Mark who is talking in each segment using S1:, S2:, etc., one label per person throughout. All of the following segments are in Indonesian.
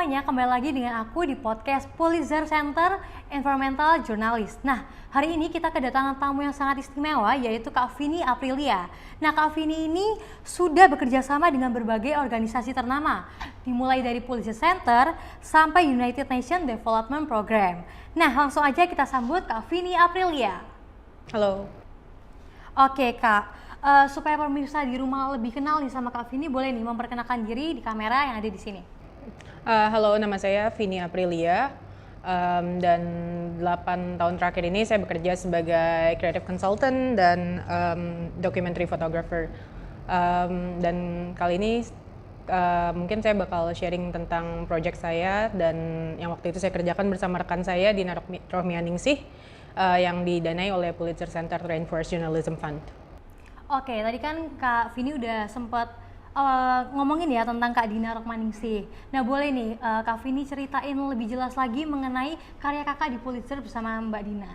S1: semuanya, kembali lagi dengan aku di podcast Pulitzer Center Environmental Journalist. Nah, hari ini kita kedatangan tamu yang sangat istimewa, yaitu Kak Vini Aprilia. Nah, Kak Vini ini sudah bekerja sama dengan berbagai organisasi ternama, dimulai dari Pulitzer Center sampai United Nations Development Program. Nah, langsung aja kita sambut Kak Vini Aprilia.
S2: Halo.
S1: Oke, Kak. Supaya pemirsa di rumah lebih kenal nih sama Kak Vini, boleh nih memperkenalkan diri di kamera yang ada di sini.
S2: Halo, nama saya Vini Aprilia, dan 8 tahun terakhir ini saya bekerja sebagai creative consultant dan documentary photographer. Dan kali ini mungkin saya bakal sharing tentang project saya dan yang waktu itu saya kerjakan bersama rekan saya Dina Rohmianingsih yang didanai oleh Pulitzer Center Rainforest Journalism Fund.
S1: Oke, tadi kan Kak Vini udah sempat ngomongin ya tentang Kak Dina Rohmianingsih. Nah, boleh nih Kak Vini ceritain lebih jelas lagi mengenai karya kakak di Pulitzer bersama Mbak Dina.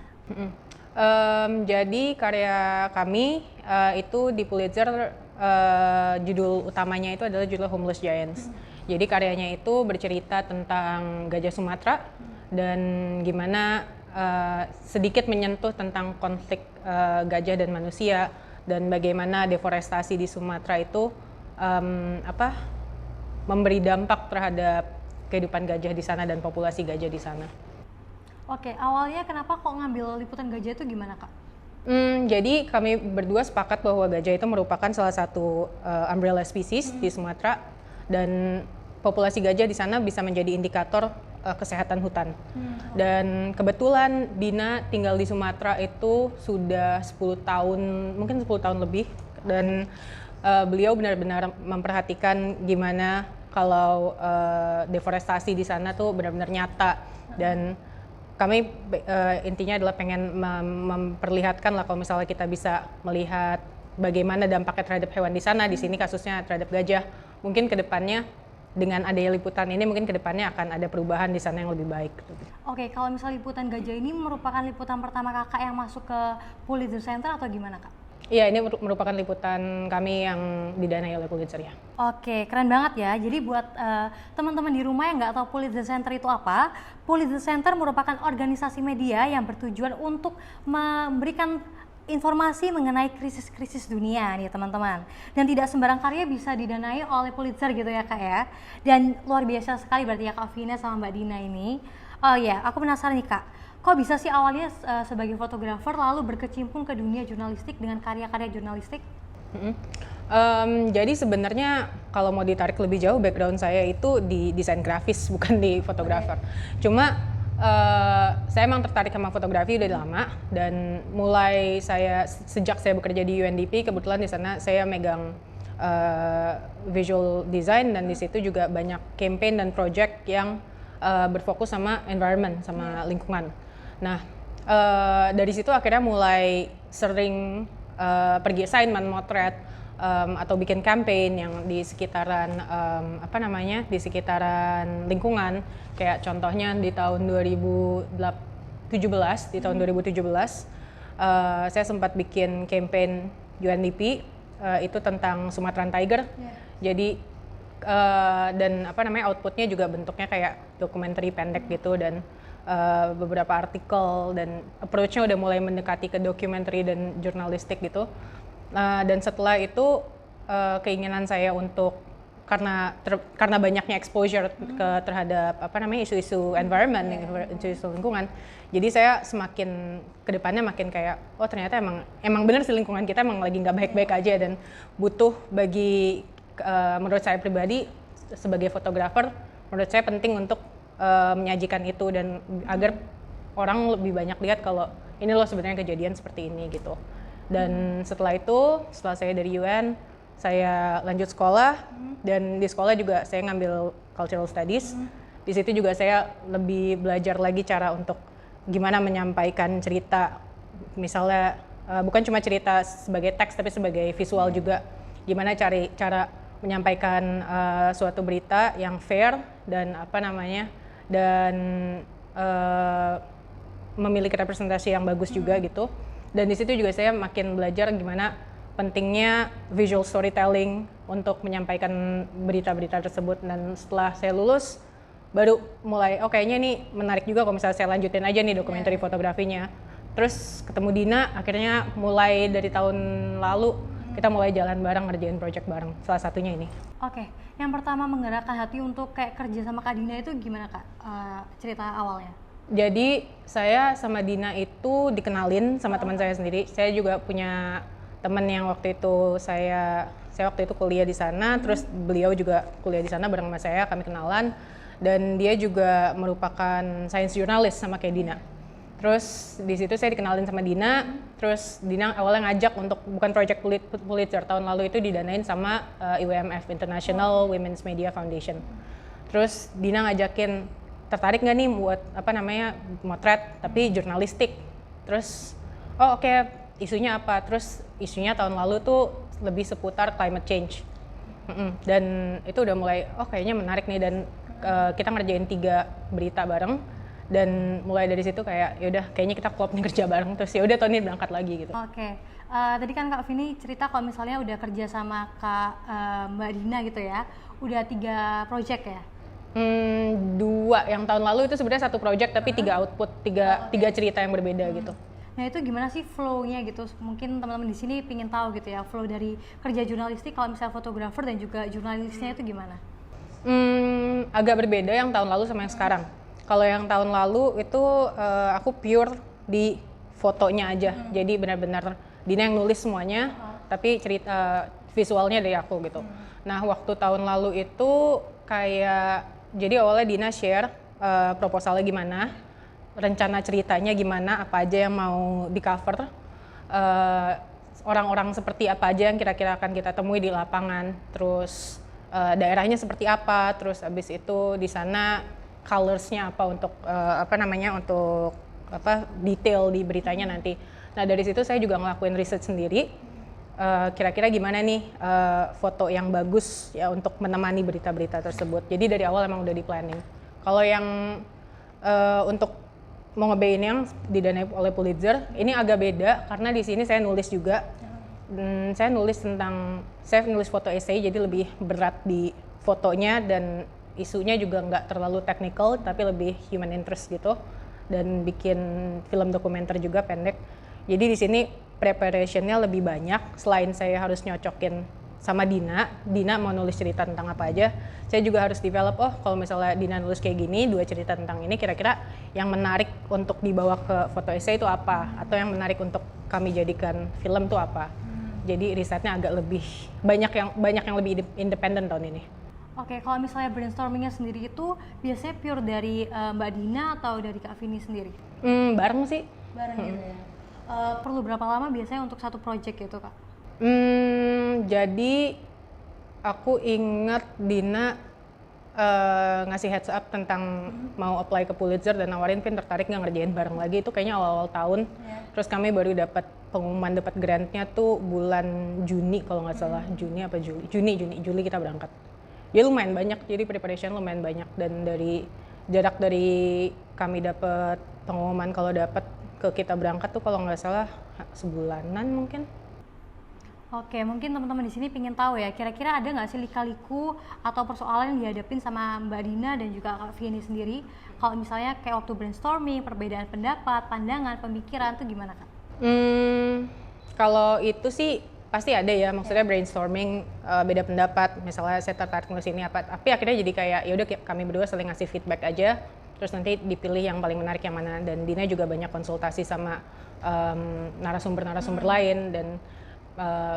S2: Jadi karya kami itu di Pulitzer, judul utamanya itu adalah judul Homeless Giants. Jadi karyanya itu bercerita tentang gajah Sumatera dan gimana sedikit menyentuh tentang konflik gajah dan manusia, dan bagaimana deforestasi di Sumatera itu memberi dampak terhadap kehidupan gajah di sana dan populasi gajah di sana.
S1: Oke, awalnya kenapa kok ngambil liputan gajah itu gimana, Kak?
S2: Jadi kami berdua sepakat bahwa gajah itu merupakan salah satu umbrella species di Sumatera, dan populasi gajah di sana bisa menjadi indikator kesehatan hutan. Dan kebetulan Dina tinggal di Sumatera itu sudah 10 tahun, mungkin 10 tahun lebih, dan beliau benar-benar memperhatikan gimana kalau deforestasi di sana tuh benar-benar nyata, dan kami intinya adalah pengen memperlihatkan lah kalau misalnya kita bisa melihat bagaimana dampaknya terhadap hewan di sana. Di sini kasusnya terhadap gajah. Mungkin ke depannya dengan adanya liputan ini mungkin kedepannya akan ada perubahan di sana yang lebih baik.
S1: Oke, kalau misalnya liputan gajah ini merupakan liputan pertama kakak yang masuk ke Pulitzer Center atau gimana, Kak?
S2: Iya, ini merupakan liputan kami yang didanai oleh Pulitzer ya.
S1: Oke, keren banget ya. Jadi buat teman-teman di rumah yang nggak tahu Pulitzer Center itu apa, Pulitzer Center merupakan organisasi media yang bertujuan untuk memberikan informasi mengenai krisis-krisis dunia nih teman-teman. Dan tidak sembarang karya bisa didanai oleh Pulitzer gitu ya, Kak ya. Dan luar biasa sekali berarti ya Kak Vina sama Mbak Dina ini. Oh ya, aku penasaran nih Kak. Kok bisa sih awalnya sebagai fotografer lalu berkecimpung ke dunia jurnalistik dengan karya-karya jurnalistik?
S2: Jadi sebenarnya kalau mau ditarik lebih jauh, background saya itu di desain grafis, bukan di fotografer. Cuma saya emang tertarik sama fotografi udah lama, dan mulai sejak saya bekerja di UNDP, kebetulan di sana saya megang visual design, dan di situ juga banyak campaign dan project yang berfokus sama environment, sama lingkungan. Nah, dari situ akhirnya mulai sering pergi assignment, motret, atau bikin campaign yang di sekitaran di sekitaran lingkungan. Kayak contohnya di tahun 2017, saya sempat bikin campaign UNDP itu tentang Sumatran Tiger. Jadi dan outputnya juga bentuknya kayak dokumenter pendek gitu, dan beberapa artikel, dan approach-nya udah mulai mendekati ke dokumenter dan jurnalistik gitu. Dan setelah itu keinginan saya untuk karena banyaknya exposure terhadap isu-isu environment, isu-isu lingkungan, jadi saya semakin kedepannya makin kayak ternyata emang benar sih lingkungan kita emang lagi nggak baik-baik aja, dan butuh menurut saya pribadi sebagai fotografer, menurut saya penting untuk menyajikan itu, dan agar orang lebih banyak lihat kalau ini loh sebenarnya kejadian seperti ini gitu. Dan setelah saya dari UN, saya lanjut sekolah, dan di sekolah juga saya ngambil cultural studies. Di situ juga saya lebih belajar lagi cara untuk gimana menyampaikan cerita, misalnya bukan cuma cerita sebagai teks tapi sebagai visual juga. Gimana cara menyampaikan suatu berita yang fair dan memiliki representasi yang bagus juga gitu. Dan di situ juga saya makin belajar gimana pentingnya visual storytelling untuk menyampaikan berita-berita tersebut. Dan setelah saya lulus, baru mulai kayaknya nih menarik juga kalau misalnya saya lanjutin aja nih dokumenter fotografinya. Terus ketemu Dina, akhirnya mulai dari tahun lalu kita mulai jalan bareng, ngerjain project bareng, salah satunya ini.
S1: Oke, yang pertama menggerakkan hati untuk kayak kerja sama Kak Dina itu gimana Kak, cerita awalnya?
S2: Jadi saya sama Dina itu dikenalin sama teman saya sendiri. Saya juga punya teman yang waktu itu saya waktu itu kuliah di sana, terus beliau juga kuliah di sana bareng sama saya, kami kenalan. Dan dia juga merupakan science journalist sama kayak Dina. Terus di situ saya dikenalin sama Dina, terus Dina awalnya ngajak untuk bukan project Pulitzer, tahun lalu itu didanain sama IWMF, International Women's Media Foundation. Terus Dina ngajakin, tertarik nggak nih buat motret tapi jurnalistik. Terus oke, isunya apa? Terus isunya tahun lalu tuh lebih seputar climate change. Dan itu udah mulai kayaknya menarik nih, dan kita ngerjain 3 berita bareng, dan mulai dari situ kayak yaudah kayaknya kita klop nih kerja bareng. Terus ya udah tahun ini berangkat lagi gitu.
S1: Oke. Tadi kan Kak Vini cerita kalau misalnya udah kerja sama Mbak Dina gitu ya, udah 3 project ya?
S2: 2 yang tahun lalu itu sebenarnya 1 project tapi 3 output, 3 cerita yang berbeda gitu.
S1: Nah itu gimana sih flow-nya gitu? Mungkin teman-teman di sini pingin tahu gitu ya, flow dari kerja jurnalistik kalau misalnya fotografer dan juga jurnalisnya itu gimana?
S2: Agak berbeda yang tahun lalu sama yang sekarang. Kalau yang tahun lalu itu aku pure di fotonya aja, jadi benar-benar Dina yang nulis semuanya, tapi cerita visualnya dari aku gitu. Nah waktu tahun lalu itu kayak jadi awalnya Dina share proposalnya gimana, rencana ceritanya gimana, apa aja yang mau di cover, orang-orang seperti apa aja yang kira-kira akan kita temui di lapangan, terus daerahnya seperti apa, terus abis itu di sana colorsnya apa untuk untuk detail di beritanya nanti. Nah dari situ saya juga ngelakuin riset sendiri. Kira-kira gimana nih foto yang bagus ya untuk menemani berita-berita tersebut. Jadi dari awal emang udah di planning. Kalau yang untuk mau ngebayin yang didanai oleh Pulitzer, ini agak beda karena di sini saya nulis juga. Saya nulis foto essay, jadi lebih berat di fotonya, dan isunya juga nggak terlalu technical tapi lebih human interest gitu, dan bikin film dokumenter juga pendek. Jadi di sini preparationnya lebih banyak. Selain saya harus nyocokin sama Dina mau nulis cerita tentang apa aja, saya juga harus develop, kalau misalnya Dina nulis kayak gini, 2 cerita tentang ini, kira-kira yang menarik untuk dibawa ke foto essay itu apa, atau yang menarik untuk kami jadikan film itu apa. Jadi risetnya agak lebih banyak yang lebih independen tahun ini.
S1: Oke, kalau misalnya brainstormingnya sendiri itu biasanya pure dari Mbak Dina atau dari Kak Vini sendiri?
S2: Bareng sih.
S1: Bareng gitu ya. Perlu berapa lama biasanya untuk 1 project gitu Kak?
S2: Jadi aku ingat Dina ngasih heads up tentang mau apply ke Pulitzer dan nawarin, Vin tertarik nggak ngerjain bareng lagi, itu kayaknya awal-awal tahun. Terus kami baru dapat pengumuman dapat grantnya tuh bulan Juni kalau nggak salah, Juli kita berangkat. Ya lumayan banyak, jadi preparation lumayan banyak, dan dari jarak dari kami dapat pengumuman kalau dapat ke kita berangkat tuh kalau nggak salah sebulanan mungkin.
S1: Oke, mungkin teman-teman di sini pingin tahu ya, kira-kira ada nggak sih lika-liku atau persoalan yang dihadapin sama Mbak Dina dan juga Kak Vini sendiri kalau misalnya kayak waktu brainstorming, perbedaan pendapat, pandangan, pemikiran tuh gimana Kak?
S2: Kalau itu sih pasti ada ya, maksudnya brainstorming, beda pendapat, misalnya saya tertarik nulis ini apa, tapi akhirnya jadi kayak ya udah kami berdua saling ngasih feedback aja, terus nanti dipilih yang paling menarik yang mana. Dan Dina juga banyak konsultasi sama narasumber lain, dan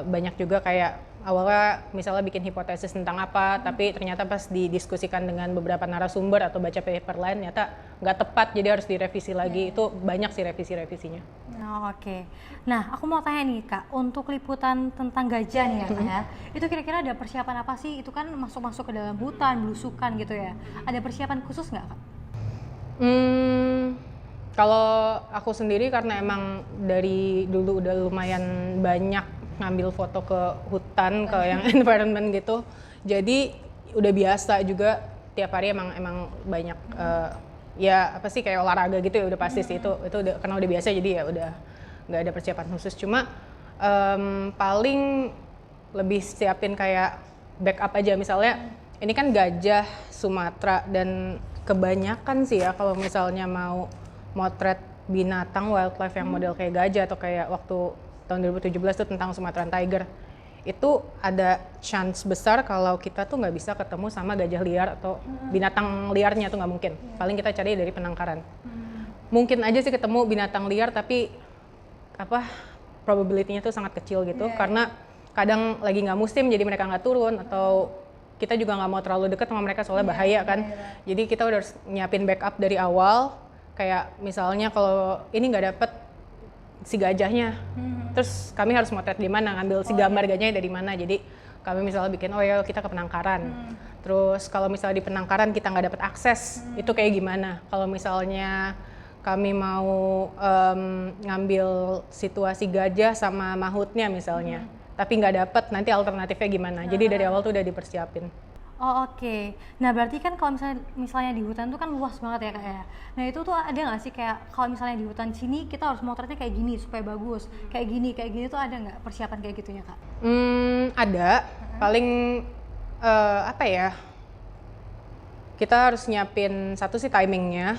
S2: banyak juga kayak awalnya misalnya bikin hipotesis tentang apa, tapi ternyata pas didiskusikan dengan beberapa narasumber atau baca paper lain ternyata nggak tepat, jadi harus direvisi lagi. Itu banyak sih revisinya.
S1: Oke. Nah, aku mau tanya nih Kak, untuk liputan tentang gajah nih ya Kak ya, itu kira-kira ada persiapan apa sih? Itu kan masuk-masuk ke dalam hutan, belusukan gitu ya. Ada persiapan khusus nggak Kak?
S2: Kalau aku sendiri karena emang dari dulu udah lumayan banyak ngambil foto ke hutan, ke yang environment gitu, jadi udah biasa juga tiap hari emang banyak ya apa sih kayak olahraga gitu ya, udah pasti sih itu udah karena udah biasa, jadi ya udah nggak ada persiapan khusus. Cuma paling lebih siapin kayak backup aja, misalnya ini kan gajah Sumatera dan kebanyakan sih ya kalau misalnya mau motret binatang wildlife yang model kayak gajah atau kayak waktu tahun 2017 tuh tentang Sumatran Tiger, itu ada chance besar kalau kita tuh nggak bisa ketemu sama gajah liar atau binatang liarnya tuh nggak mungkin. Paling kita cari dari penangkaran. Mungkin aja sih ketemu binatang liar tapi probability-nya tuh sangat kecil gitu karena kadang lagi nggak musim jadi mereka nggak turun atau kita juga nggak mau terlalu dekat sama mereka soalnya bahaya kan. Jadi kita udah harus nyiapin backup dari awal. Kayak misalnya kalau ini nggak dapet si gajahnya, terus kami harus motret di mana, ngambil si gambar gajahnya dari mana. Jadi kami misalnya bikin, oh ya kita ke penangkaran. Terus kalau misalnya di penangkaran kita nggak dapet akses, itu kayak gimana? Kalau misalnya kami mau ngambil situasi gajah sama mahutnya misalnya, tapi nggak dapet, nanti alternatifnya gimana? Jadi dari awal tuh udah dipersiapin.
S1: Oh oke. Nah berarti kan kalau misalnya di hutan tuh kan luas banget ya Kak ya. Nah itu tuh ada nggak sih kayak kalau misalnya di hutan sini kita harus motretnya kayak gini supaya bagus, kayak gini tuh ada nggak persiapan kayak gitunya Kak?
S2: Ada. Paling apa ya? Kita harus nyiapin satu sih timingnya,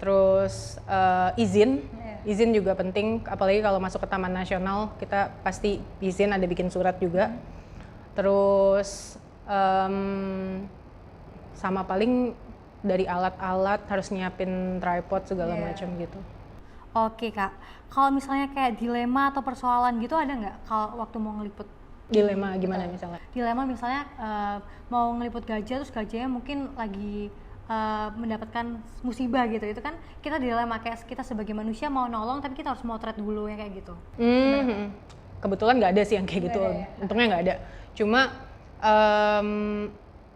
S2: terus izin juga penting. Apalagi kalau masuk ke Taman Nasional kita pasti izin, ada bikin surat juga. Terus sama paling dari alat-alat harus nyiapin tripod segala macam gitu.
S1: Oke Kak, kalau misalnya kayak dilema atau persoalan gitu ada nggak kalau waktu mau ngeliput?
S2: Dilema gimana misalnya?
S1: Dilema misalnya mau ngeliput gajah terus gajahnya mungkin lagi mendapatkan musibah gitu, itu kan kita dilema kayak kita sebagai manusia mau nolong tapi kita harus motret dulu ya kayak gitu.
S2: Kebetulan nggak ada sih yang kayak gitu, untungnya nggak ada. Cuma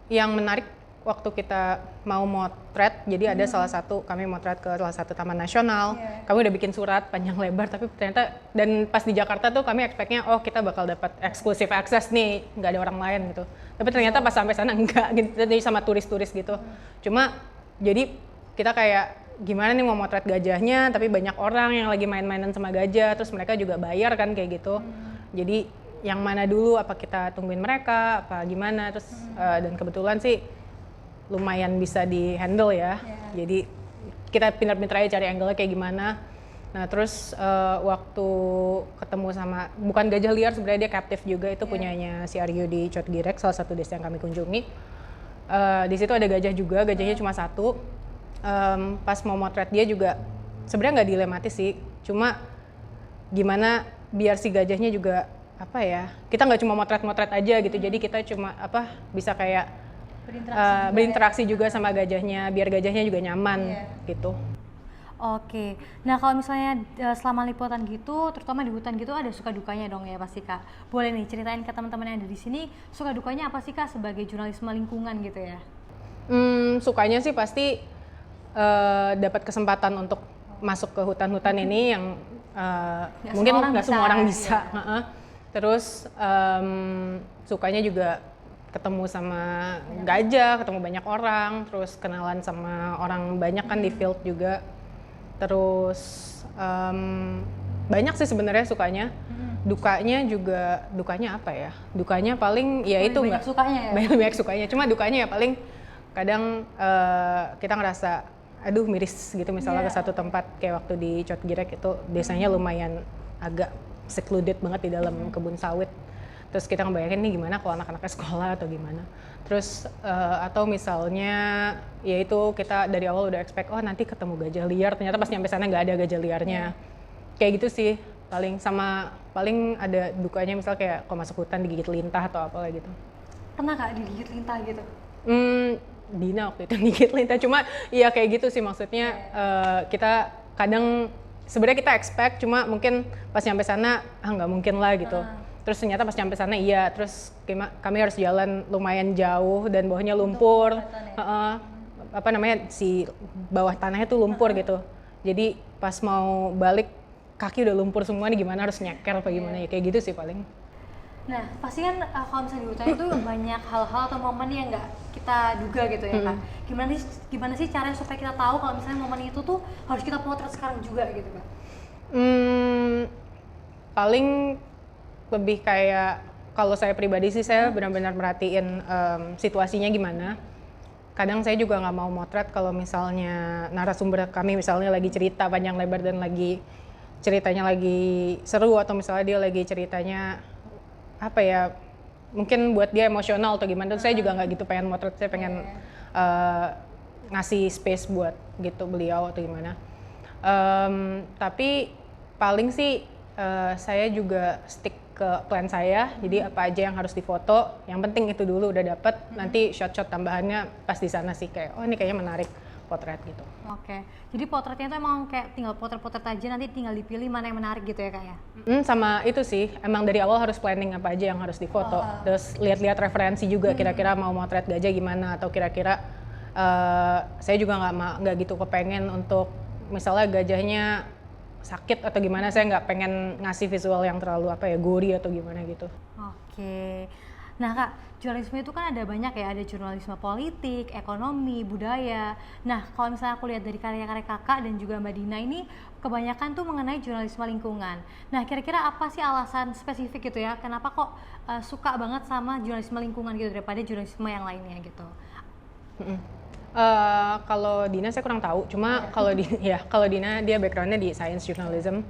S2: yang menarik waktu kita mau motret, jadi ada salah satu, kami motret ke salah satu taman nasional, kami udah bikin surat panjang lebar, tapi ternyata, dan pas di Jakarta tuh kami expect-nya, oh kita bakal dapat exclusive access nih, nggak ada orang lain gitu. Tapi ternyata pas sampai sana enggak, gitu, jadi sama turis-turis gitu. Cuma, jadi kita kayak, gimana nih mau motret gajahnya, tapi banyak orang yang lagi main-mainan sama gajah, terus mereka juga bayar kan kayak gitu. Jadi, yang mana dulu, apa kita tungguin mereka, apa gimana, terus dan kebetulan sih lumayan bisa di handle ya. Jadi kita pintar-pintar aja cari angle-nya kayak gimana. Nah terus waktu ketemu sama, bukan gajah liar sebenarnya, dia captive juga, itu punyanya si Aryo di Cotgirek, salah satu desa yang kami kunjungi. Di situ ada gajah juga, gajahnya cuma satu. Pas mau motret dia juga sebenarnya nggak dilematis sih, cuma gimana biar si gajahnya juga kita nggak cuma motret-motret aja gitu, jadi kita cuma bisa kayak berinteraksi juga sama gajahnya, biar gajahnya juga nyaman gitu.
S1: Oke, nah kalau misalnya selama liputan gitu, terutama di hutan gitu, ada suka dukanya dong ya pasti Kak. Boleh nih ceritain ke teman-teman yang ada di sini, suka dukanya apa sih Kak sebagai jurnalisme lingkungan gitu ya?
S2: Sukanya sih pasti dapat kesempatan untuk masuk ke hutan-hutan ini yang mungkin nggak semua orang bisa. Terus sukanya juga ketemu sama gajah, ketemu banyak orang, terus kenalan sama orang banyak kan di field juga. Terus banyak sih sebenarnya sukanya. Dukanya apa ya? Dukanya paling ya itu nggak
S1: sukanya ya?
S2: banyak sukanya. Cuma dukanya ya paling kadang kita ngerasa aduh miris gitu, misalnya ke satu tempat kayak waktu di Cotgirek itu desanya lumayan agak secluded banget di dalam kebun sawit. Terus kita ngebayangin nih gimana kalau anak-anaknya sekolah atau gimana. Terus atau misalnya ya itu kita dari awal udah expect nanti ketemu gajah liar, ternyata pas nyampe sana nggak ada gajah liarnya. Kayak gitu sih paling ada dukanya, misal kayak kalau masuk hutan digigit lintah atau apa gitu.
S1: Pernah Kak digigit lintah gitu?
S2: Dina waktu itu digigit lintah, cuma ya kayak gitu sih maksudnya. Kita kadang sebenarnya kita expect, cuma mungkin pas nyampe sana nggak mungkin lah gitu. Terus ternyata pas nyampe sana iya, terus kami harus jalan lumayan jauh dan bawahnya lumpur. Si bawah tanahnya tuh lumpur gitu. Jadi pas mau balik kaki udah lumpur semua nih, gimana harus nyeker apa gimana ya, kayak gitu sih paling.
S1: Nah pasti kan kalau misalnya di hutan itu banyak hal-hal atau momen yang nggak kita duga gitu ya Kak. Gimana sih caranya supaya kita tahu kalau misalnya momen itu tuh harus kita potret sekarang juga gitu Kak?
S2: Paling lebih kayak, kalau saya pribadi sih saya benar-benar merhatiin situasinya gimana. kadang saya juga nggak mau motret kalau misalnya narasumber kami misalnya lagi cerita panjang lebar dan lagi ceritanya lagi seru, atau misalnya dia lagi ceritanya apa ya, mungkin buat dia emosional atau gimana, saya juga nggak gitu pengen motret, saya pengen ngasih space buat gitu beliau atau gimana. Tapi paling sih saya juga stick ke plan saya, jadi apa aja yang harus difoto, yang penting itu dulu udah dapet, nanti shot-shot tambahannya pas di sana sih, kayak oh ini kayaknya menarik potret gitu.
S1: Oke, jadi potretnya itu emang kayak tinggal potret-potret aja, nanti tinggal dipilih mana yang menarik gitu ya Kak ya?
S2: Sama itu sih, emang dari awal harus planning apa aja yang harus difoto, terus lihat-lihat referensi juga kira-kira mau motret gajah gimana, atau kira-kira saya juga nggak gitu kepengen untuk misalnya gajahnya sakit atau gimana, saya nggak pengen ngasih visual yang terlalu apa ya, gory atau gimana gitu.
S1: Oke. Nah Kak, jurnalisme itu kan ada banyak ya, ada jurnalisme politik, ekonomi, budaya. Nah kalau misalnya aku lihat dari karya-karya Kakak dan juga Mbak Dina ini, kebanyakan tuh mengenai jurnalisme lingkungan. Nah kira-kira apa sih alasan spesifik gitu ya, kenapa kok suka banget sama jurnalisme lingkungan gitu daripada jurnalisme yang lainnya gitu?
S2: Kalau Dina saya kurang tahu, cuma kalau Dina dia backgroundnya di science journalism.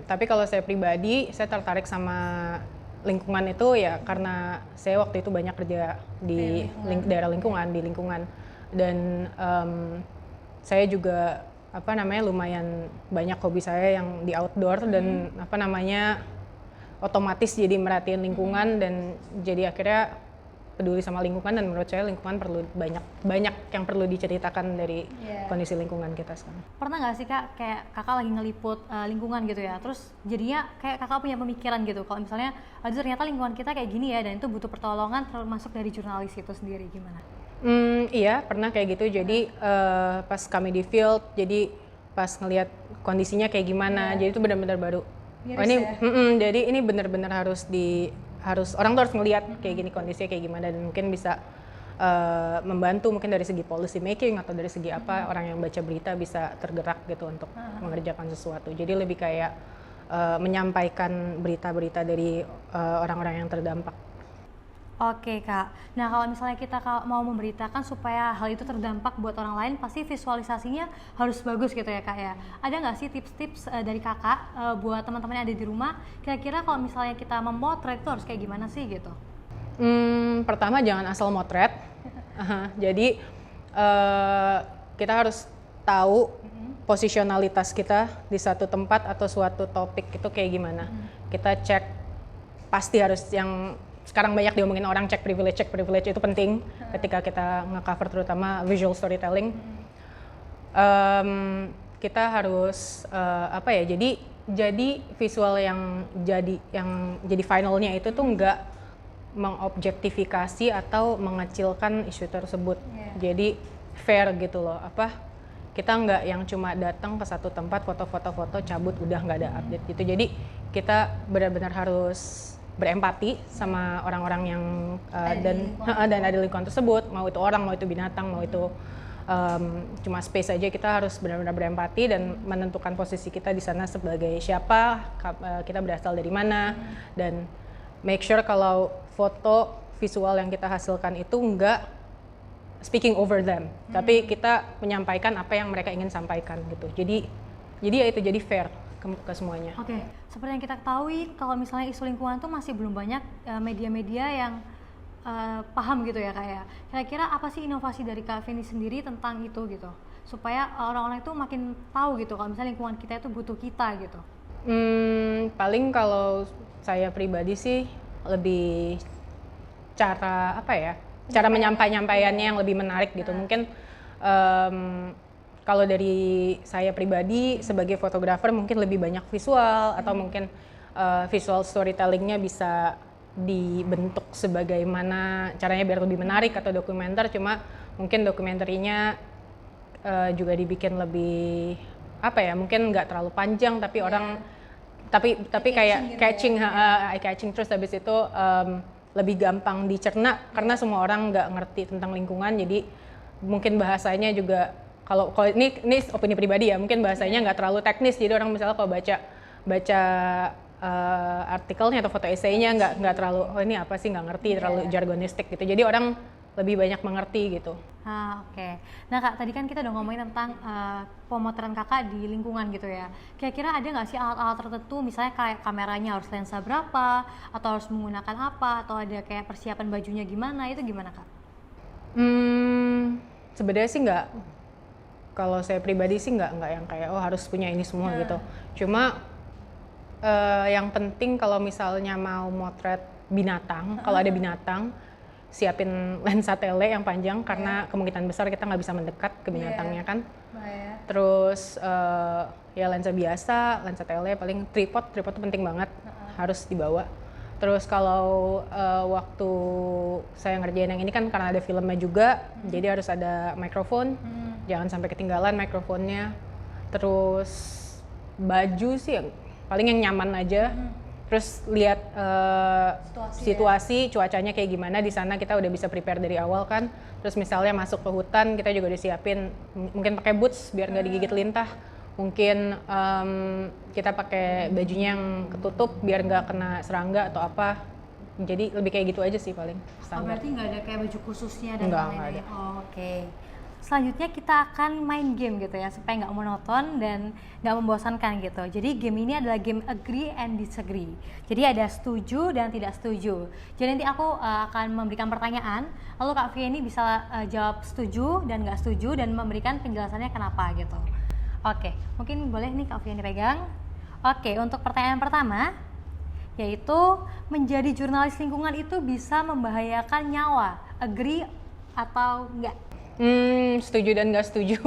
S2: Tapi kalau saya pribadi, saya tertarik sama lingkungan itu ya karena saya waktu itu banyak kerja di daerah lingkungan, di lingkungan, dan saya juga lumayan banyak hobi saya yang di outdoor, dan otomatis jadi merhatiin lingkungan, dan jadi akhirnya peduli sama lingkungan, dan menurut saya lingkungan perlu banyak yang perlu diceritakan dari kondisi lingkungan kita sekarang.
S1: Pernah nggak sih Kak, kayak Kakak lagi ngeliput lingkungan gitu ya, terus jadinya kayak Kakak punya pemikiran gitu, kalau misalnya ternyata lingkungan kita kayak gini ya, dan itu butuh pertolongan termasuk dari jurnalis itu sendiri, gimana?
S2: Iya, pernah kayak gitu. Jadi pas kami di field, jadi pas ngelihat kondisinya kayak gimana, jadi itu benar-benar baru. Jadi ini benar-benar harus orang tuh harus ngelihat kayak gini kondisinya kayak gimana, dan mungkin bisa membantu mungkin dari segi policy making atau dari segi apa, orang yang baca berita bisa tergerak gitu untuk mengerjakan sesuatu. Jadi lebih kayak menyampaikan berita-berita dari orang-orang yang terdampak.
S1: Oke Kak, nah kalau misalnya kita mau memberitakan supaya hal itu terdampak buat orang lain, pasti visualisasinya harus bagus gitu ya Kak ya. Ada nggak sih tips-tips dari Kakak buat teman-teman yang ada di rumah, kira-kira kalau misalnya kita memotret itu harus kayak gimana sih gitu?
S2: Pertama jangan asal motret. Jadi kita harus tahu posisionalitas kita di satu tempat atau suatu topik itu kayak gimana. Kita cek, pasti harus yang sekarang banyak diomongin orang, cek privilege itu penting ketika kita nge-cover terutama visual storytelling. Kita harus jadi visual yang jadi finalnya itu tuh nggak mengobjektifikasi atau mengecilkan isu tersebut. Jadi fair gitu loh, kita nggak yang cuma datang ke satu tempat foto-foto cabut udah nggak ada update gitu. Jadi kita benar-benar harus berempati sama orang-orang yang dan ada lingkungan tersebut, mau itu orang, mau itu binatang, mau itu cuma space aja, kita harus benar-benar berempati dan menentukan posisi kita di sana sebagai siapa, kita berasal dari mana, dan make sure kalau foto visual yang kita hasilkan itu enggak speaking over them, tapi kita menyampaikan apa yang mereka ingin sampaikan gitu. Jadi ya itu jadi fair ke semuanya.
S1: Oke, seperti yang kita ketahui kalau misalnya isu lingkungan tuh masih belum banyak media-media yang paham gitu ya Kak ya. Kira-kira apa sih inovasi dari Kak Feni sendiri tentang itu gitu, supaya orang-orang itu makin tahu gitu kalau misalnya lingkungan kita itu butuh kita gitu?
S2: Paling kalau saya pribadi sih lebih cara menyampaikannya yang lebih menarik gitu. Mungkin kalau dari saya pribadi sebagai fotografer mungkin lebih banyak visual, atau mungkin visual storytellingnya bisa dibentuk sebagaimana caranya biar lebih menarik, atau dokumenter, cuma mungkin dokumenterinya juga dibikin lebih mungkin nggak terlalu panjang, tapi orang tapi kayak catching, terus habis itu lebih gampang dicerna karena semua orang nggak ngerti tentang lingkungan, jadi mungkin bahasanya juga kalau ini opini pribadi ya, mungkin bahasanya nggak terlalu teknis, jadi orang misalnya kalau baca artikelnya atau foto esainya nggak terlalu ini apa sih, nggak ngerti, terlalu jargonistik gitu, jadi orang lebih banyak mengerti gitu.
S1: Oke. Nah Kak, tadi kan kita udah ngomongin tentang pemotretan Kakak di lingkungan gitu ya. Kira-kira ada nggak sih alat-alat tertentu, misalnya kayak kameranya harus lensa berapa, atau harus menggunakan apa, atau ada kayak persiapan bajunya gimana, itu gimana Kak?
S2: Sebenarnya sih nggak, kalau saya pribadi sih nggak yang kayak harus punya ini semua gitu. Cuma yang penting kalau misalnya mau motret binatang, kalau ada binatang, siapin lensa tele yang panjang karena kemungkinan besar kita nggak bisa mendekat ke binatangnya kan. Terus ya lensa biasa, lensa tele, paling tripod tuh penting banget, harus dibawa. Terus kalau waktu saya ngerjain yang ini kan karena ada filmnya juga, jadi harus ada mikrofon, jangan sampai ketinggalan mikrofonnya. Terus baju sih paling yang nyaman aja. Terus lihat situasi cuacanya kayak gimana di sana, kita udah bisa prepare dari awal kan. Terus misalnya masuk ke hutan, kita juga udah siapin mungkin pakai boots biar nggak digigit lintah. Mungkin kita pakai bajunya yang ketutup biar nggak kena serangga atau apa. Jadi lebih kayak gitu aja sih paling standar.
S1: Berarti nggak ada kayak baju khususnya dan
S2: lain-lain.
S1: Oke. Selanjutnya kita akan main game gitu ya, supaya nggak monoton dan nggak membosankan gitu. Jadi game ini adalah game agree and disagree. Jadi ada setuju dan tidak setuju. Jadi nanti aku akan memberikan pertanyaan, lalu Kak Fia ini bisa jawab setuju dan nggak setuju dan memberikan penjelasannya kenapa gitu. Oke, mungkin boleh nih Kak Fia ini pegang. Oke, untuk pertanyaan pertama, yaitu menjadi jurnalis lingkungan itu bisa membahayakan nyawa, agree atau enggak?
S2: Setuju dan nggak setuju.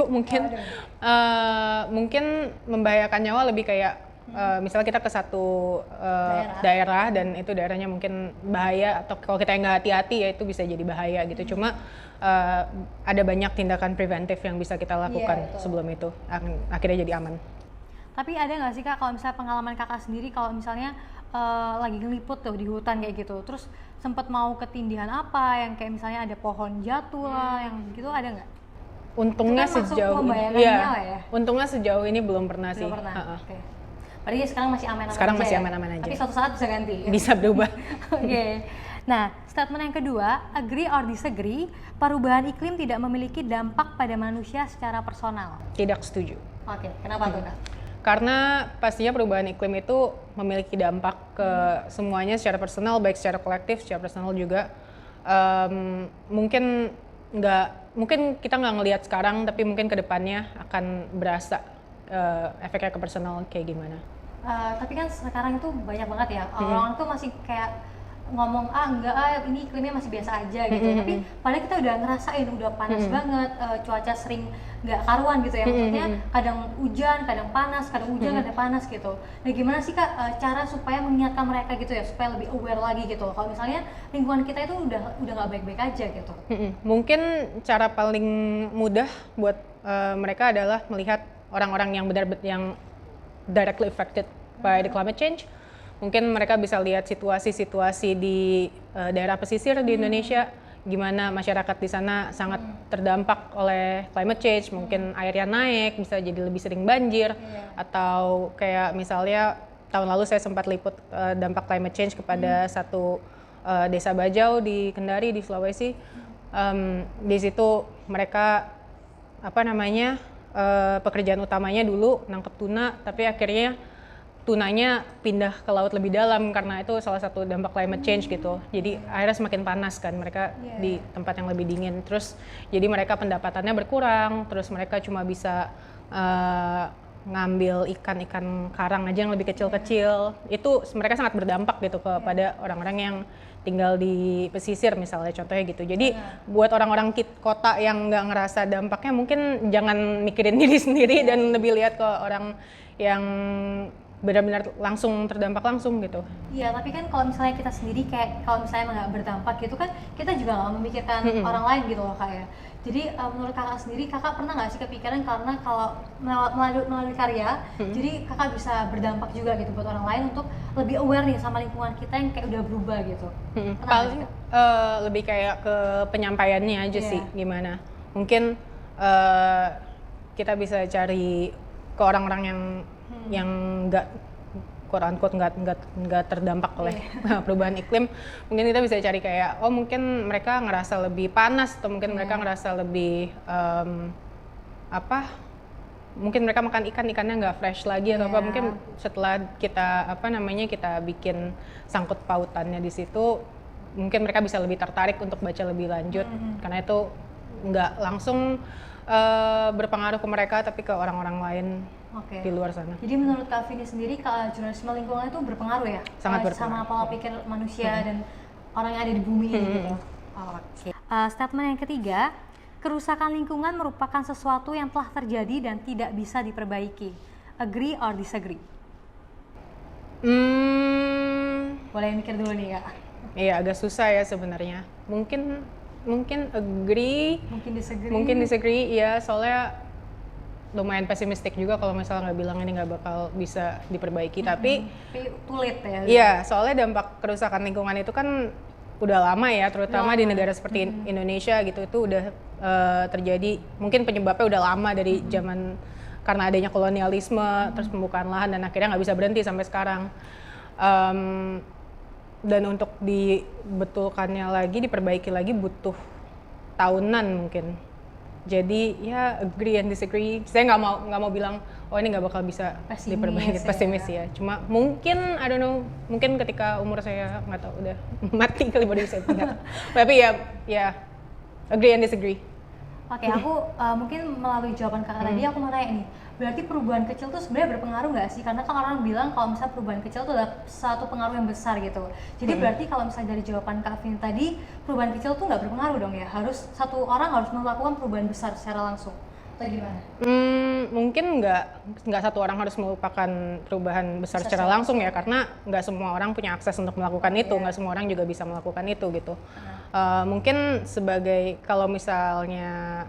S2: Mungkin membahayakan nyawa lebih kayak misalnya kita ke satu daerah dan itu daerahnya mungkin bahaya, atau kalau kita nggak hati-hati ya itu bisa jadi bahaya gitu. Cuma ada banyak tindakan preventif yang bisa kita lakukan sebelum itu akhirnya jadi aman.
S1: Tapi ada nggak sih Kak, kalau misalnya pengalaman Kakak sendiri, kalau misalnya lagi ngeliput tuh di hutan kayak gitu, terus sempat mau ketindihan apa yang kayak misalnya ada pohon jatuh lah yang gitu, ada nggak?
S2: Untungnya
S1: kan
S2: sejauh ini untungnya sejauh ini belum pernah sih.
S1: Oke. Berarti sekarang masih aman-aman
S2: sekarang
S1: aja.
S2: Masih aman-aman aja.
S1: Tapi suatu saat bisa ganti.
S2: Bisa berubah.
S1: Oke. Nah, statement yang kedua, agree or disagree, perubahan iklim tidak memiliki dampak pada manusia secara personal.
S2: Tidak setuju.
S1: Oke, kenapa tuh Kak?
S2: Karena pastinya perubahan iklim itu memiliki dampak ke semuanya secara personal, baik secara kolektif, secara personal juga. Mungkin kita nggak ngelihat sekarang, tapi mungkin kedepannya akan berasa efeknya ke personal kayak gimana.
S1: Tapi kan sekarang itu banyak banget ya, orang tuh masih kayak ngomong ini iklimnya masih biasa aja gitu. Tapi padahal kita udah ngerasain udah panas banget, cuaca sering nggak karuan gitu ya, maksudnya kadang hujan, kadang panas, kadang hujan, kadang panas gitu. Nah gimana sih Kak cara supaya mengingatkan mereka gitu ya, supaya lebih aware lagi gitu kalau misalnya lingkungan kita itu udah nggak baik-baik aja gitu.
S2: Mungkin cara paling mudah buat mereka adalah melihat orang-orang yang yang directly affected by the climate change. Mungkin mereka bisa lihat situasi-situasi di daerah pesisir di Indonesia, gimana masyarakat di sana sangat terdampak oleh climate change. Mungkin airnya naik, bisa jadi lebih sering banjir, atau kayak misalnya tahun lalu saya sempat liput dampak climate change kepada satu desa Bajau di Kendari di Sulawesi. Di situ mereka pekerjaan utamanya dulu nangkep tuna, tapi akhirnya tunanya pindah ke laut lebih dalam karena itu salah satu dampak climate change gitu. Jadi airnya semakin panas kan, mereka di tempat yang lebih dingin. Terus jadi mereka pendapatannya berkurang, terus mereka cuma bisa ngambil ikan karang aja yang lebih kecil-kecil. Itu mereka sangat berdampak gitu kepada orang-orang yang tinggal di pesisir misalnya, contohnya gitu. Jadi buat orang-orang kota yang nggak ngerasa dampaknya, mungkin jangan mikirin diri sendiri dan lebih lihat ke orang yang benar-benar langsung terdampak langsung gitu.
S1: Iya, tapi kan kalau misalnya kita sendiri kayak kalau misalnya nggak berdampak gitu kan, kita juga nggak memikirkan orang lain gitu loh Kak ya. Jadi menurut Kakak sendiri, Kakak pernah nggak sih kepikiran karena kalau melalui karya, jadi Kakak bisa berdampak juga gitu buat orang lain untuk lebih aware nih sama lingkungan kita yang kayak udah berubah gitu.
S2: Paling lebih kayak ke penyampaiannya aja sih, gimana. Mungkin kita bisa cari ke orang-orang yang nggak quote unquote nggak terdampak oleh perubahan iklim, mungkin kita bisa cari kayak mungkin mereka ngerasa lebih panas atau mungkin mereka ngerasa lebih mungkin mereka makan ikannya nggak fresh lagi atau apa, mungkin setelah kita kita bikin sangkut pautannya di situ, mungkin mereka bisa lebih tertarik untuk baca lebih lanjut karena itu nggak langsung berpengaruh ke mereka tapi ke orang-orang lain di luar sana.
S1: Jadi menurut Kak Vini sendiri, jurnalisme lingkungan itu berpengaruh ya?
S2: Sangat berpengaruh.
S1: Sama pola pikir manusia dan orang yang ada di bumi ini gitu. Statement yang ketiga, kerusakan lingkungan merupakan sesuatu yang telah terjadi dan tidak bisa diperbaiki. Agree or disagree? Boleh mikir dulu nih Kak.
S2: Iya, agak susah ya sebenarnya. Mungkin agree, mungkin disagree ya, soalnya lumayan pesimistik juga kalau misalnya nggak bilang ini nggak bakal bisa diperbaiki, tapi
S1: tulit ya.
S2: Iya, soalnya dampak kerusakan lingkungan itu kan udah lama ya, terutama di negara seperti Indonesia gitu, itu udah terjadi, mungkin penyebabnya udah lama dari zaman karena adanya kolonialisme, terus pembukaan lahan dan akhirnya nggak bisa berhenti sampai sekarang. Dan untuk dibetulkannya lagi, diperbaiki lagi butuh tahunan mungkin. Jadi ya agree and disagree. Saya nggak mau bilang ini nggak bakal bisa diperbaiki, pesimis ya. Cuma mungkin I don't know, mungkin ketika umur saya nggak tahu udah mati kali baru bisa pindah. Tapi ya agree and disagree.
S1: Oke, aku mungkin melalui jawaban kakak tadi aku mau tanya nih, berarti perubahan kecil tuh sebenarnya berpengaruh nggak sih? Karena kan orang bilang kalau misalnya perubahan kecil itu adalah satu pengaruh yang besar gitu. Jadi berarti kalau misalnya dari jawaban Kak Vin tadi, perubahan kecil tuh nggak berpengaruh dong ya? Harus satu orang harus melakukan perubahan besar secara langsung, atau gimana?
S2: Mungkin nggak satu orang harus melupakan perubahan besar secara langsung ya, karena nggak semua orang punya akses untuk melakukan itu, nggak semua orang juga bisa melakukan itu gitu. Mungkin sebagai kalau misalnya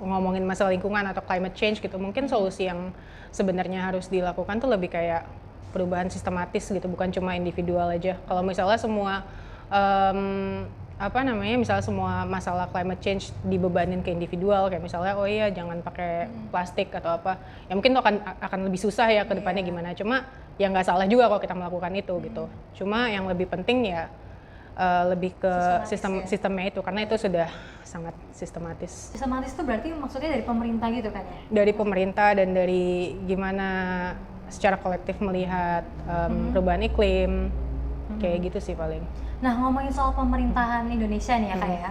S2: ngomongin masalah lingkungan atau climate change gitu, mungkin solusi yang sebenarnya harus dilakukan tuh lebih kayak perubahan sistematis gitu, bukan cuma individual aja. Kalau misalnya semua misalnya semua masalah climate change dibebanin ke individual, kayak misalnya jangan pakai plastik atau apa, ya mungkin itu akan lebih susah ya ke depannya gimana. Cuma ya nggak salah juga kalau kita melakukan itu gitu. Cuma yang lebih penting ya lebih ke sistemnya itu, karena itu sudah sangat sistematis.
S1: Sistematis itu berarti maksudnya dari pemerintah gitu kan ya?
S2: Dari pemerintah dan dari gimana secara kolektif melihat perubahan iklim, kayak gitu sih paling.
S1: Nah, ngomongin soal pemerintahan Indonesia nih ya Kak ya,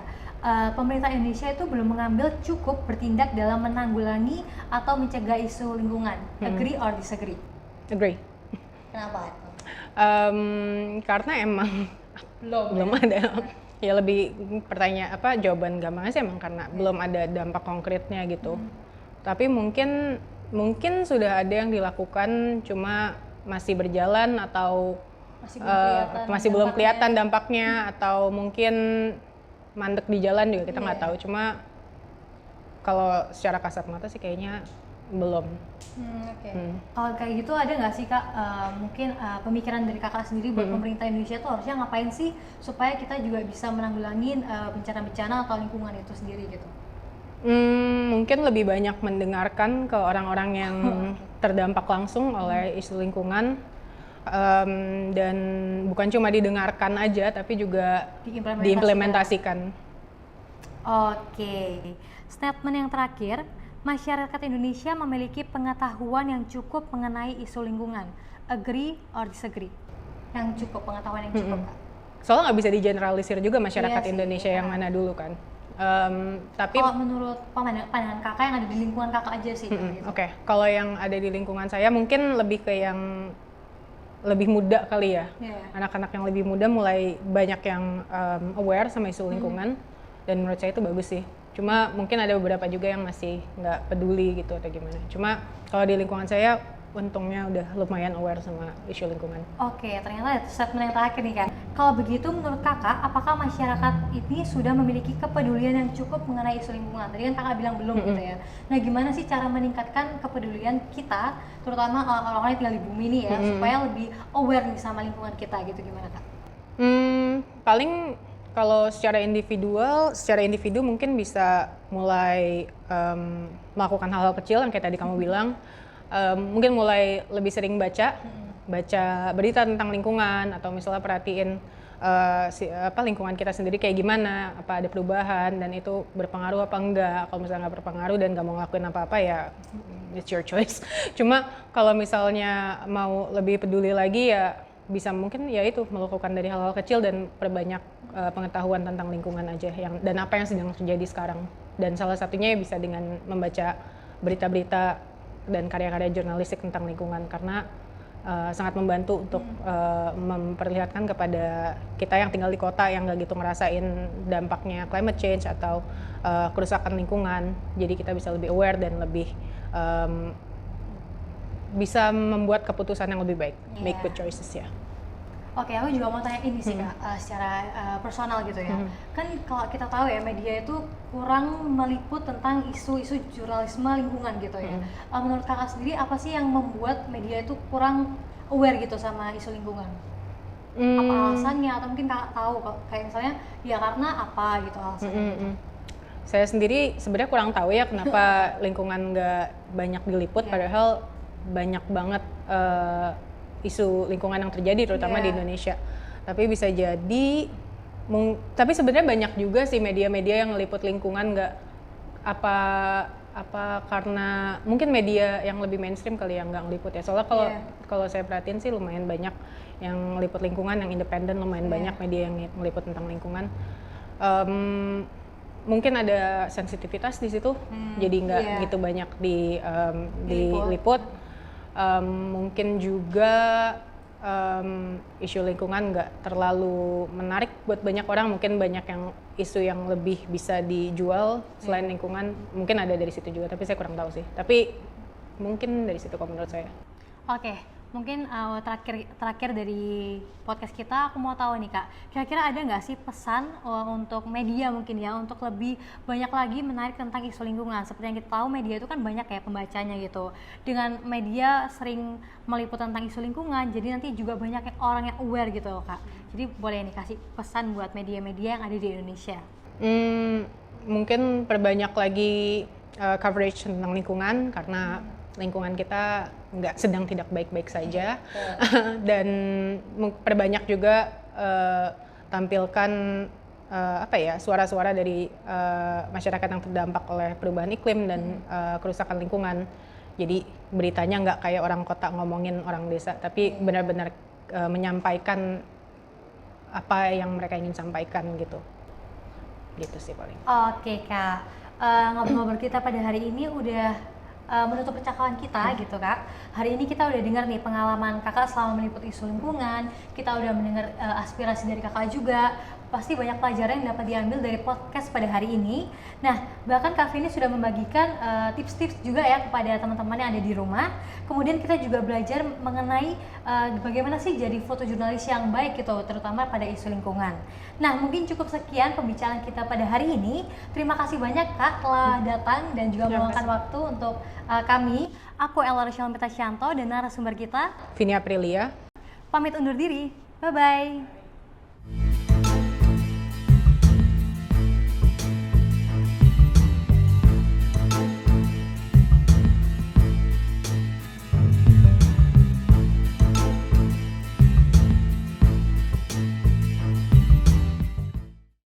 S1: pemerintah Indonesia itu belum mengambil cukup bertindak dalam menanggulangi atau mencegah isu lingkungan. Agree or disagree?
S2: Agree.
S1: Kenapa?
S2: Karena emang belum ada. Ya lebih jawaban gampangnya sih emang karena belum ada dampak konkretnya gitu. Tapi mungkin sudah ada yang dilakukan, cuma masih berjalan atau masih belum kelihatan dampaknya, atau mungkin mandek di jalan juga, kita nggak tahu. Cuma kalau secara kasat mata sih kayaknya belum.
S1: Kalau kayak gitu ada nggak sih Kak, mungkin pemikiran dari kakak sendiri buat pemerintah Indonesia tuh harusnya ngapain sih supaya kita juga bisa menanggulangi bencana-bencana atau lingkungan itu sendiri gitu?
S2: Mungkin lebih banyak mendengarkan ke orang-orang yang terdampak langsung oleh isu lingkungan, dan bukan cuma didengarkan aja tapi juga diimplementasikan.
S1: Oke. Statement yang terakhir, masyarakat Indonesia memiliki pengetahuan yang cukup mengenai isu lingkungan. Agree or disagree? Yang cukup, pengetahuan yang cukup Kak?
S2: Soalnya nggak bisa digeneralisir juga masyarakat Indonesia yang mana dulu kan. Tapi
S1: kalau menurut pandangan kakak yang ada di lingkungan kakak aja sih.
S2: Oke. Kalau yang ada di lingkungan saya mungkin lebih ke yang lebih muda kali ya. Anak-anak yang lebih muda mulai banyak yang aware sama isu lingkungan, dan menurut saya itu bagus sih. Cuma mungkin ada beberapa juga yang masih nggak peduli gitu atau gimana. Cuma kalau di lingkungan saya untungnya udah lumayan aware sama isu lingkungan. Oke,
S1: ternyata statement yang terakhir nih Kak. Kalau begitu menurut kakak, apakah masyarakat ini sudah memiliki kepedulian yang cukup mengenai isu lingkungan? Tadi kan kakak bilang belum gitu ya. Nah, gimana sih cara meningkatkan kepedulian kita, terutama orang-orang yang tinggal di bumi ini ya, supaya lebih aware nih sama lingkungan kita gitu, gimana Kak?
S2: Paling kalau secara individu mungkin bisa mulai melakukan hal-hal kecil yang kayak tadi kamu bilang. Mungkin mulai lebih sering baca baca berita tentang lingkungan atau misalnya perhatiin lingkungan kita sendiri kayak gimana, apa ada perubahan dan itu berpengaruh apa enggak. Kalau misalnya nggak berpengaruh dan nggak mau ngelakuin apa-apa ya it's your choice. Cuma kalau misalnya mau lebih peduli lagi ya bisa mungkin ya itu melakukan dari hal-hal kecil dan perbanyak pengetahuan tentang lingkungan aja dan apa yang sedang terjadi sekarang. Dan salah satunya ya bisa dengan membaca berita-berita dan karya-karya jurnalistik tentang lingkungan karena sangat membantu untuk memperlihatkan kepada kita yang tinggal di kota yang nggak gitu ngerasain dampaknya climate change atau kerusakan lingkungan. Jadi kita bisa lebih aware dan lebih bisa membuat keputusan yang lebih baik, make good choices ya.
S1: Oke, aku juga mau tanya ini sih Kak, secara personal gitu ya. Kan kalau kita tahu ya media itu kurang meliput tentang isu-isu jurnalisme lingkungan gitu ya. Menurut Kakak sendiri apa sih yang membuat media itu kurang aware gitu sama isu lingkungan? Apa alasannya atau mungkin Kakak tahu kayak misalnya ya karena apa gitu alasannya gitu.
S2: Saya sendiri sebenarnya kurang tahu ya kenapa lingkungan nggak banyak diliput padahal banyak banget isu lingkungan yang terjadi terutama di Indonesia. Tapi bisa jadi tapi sebenarnya banyak juga sih media-media yang ngeliput lingkungan nggak apa karena mungkin media yang lebih mainstream kali yang nggak ngeliput ya. Soalnya kalau saya perhatiin sih lumayan banyak yang ngeliput lingkungan, yang independen lumayan banyak media yang ngeliput tentang lingkungan. Mungkin ada sensitivitas di situ, jadi nggak gitu banyak diliput. Mungkin juga isu lingkungan nggak terlalu menarik buat banyak orang, mungkin banyak yang isu yang lebih bisa dijual selain lingkungan, mungkin ada dari situ juga, tapi saya kurang tahu sih. Tapi mungkin dari situ kalau menurut saya.
S1: Oke, mungkin terakhir dari podcast kita, aku mau tahu nih Kak, kira-kira ada nggak sih pesan untuk media mungkin ya, untuk lebih banyak lagi menarik tentang isu lingkungan. Seperti yang kita tahu media itu kan banyak ya pembacanya gitu. Dengan media sering meliput tentang isu lingkungan, jadi nanti juga banyak orang yang aware gitu loh Kak. Jadi boleh nih kasih pesan buat media-media yang ada di Indonesia.
S2: Mungkin perbanyak lagi coverage tentang lingkungan karena lingkungan kita sedang tidak baik-baik saja. Dan perbanyak juga tampilkan suara-suara dari masyarakat yang terdampak oleh perubahan iklim dan kerusakan lingkungan. Jadi beritanya nggak kayak orang kota ngomongin orang desa, tapi benar-benar menyampaikan apa yang mereka ingin sampaikan gitu sih paling.
S1: Oke Kak, ngobrol-ngobrol kita pada hari ini udah menutup percakapan kita gitu Kak. Hari ini kita udah dengar nih pengalaman Kakak selama meliput isu lingkungan, kita udah mendengar aspirasi dari Kakak juga. Pasti banyak pelajaran yang dapat diambil dari podcast pada hari ini. Nah, bahkan Kak Vini sudah membagikan tips-tips juga ya kepada teman-teman yang ada di rumah. Kemudian kita juga belajar mengenai bagaimana sih jadi fotojurnalis yang baik gitu, terutama pada isu lingkungan. Nah, mungkin cukup sekian pembicaraan kita pada hari ini. Terima kasih banyak Kak telah datang dan juga meluangkan waktu untuk kami. Aku Ella Rochelle Metasyanto dan narasumber kita
S2: Vini Aprilia.
S1: Pamit undur diri. Bye-bye.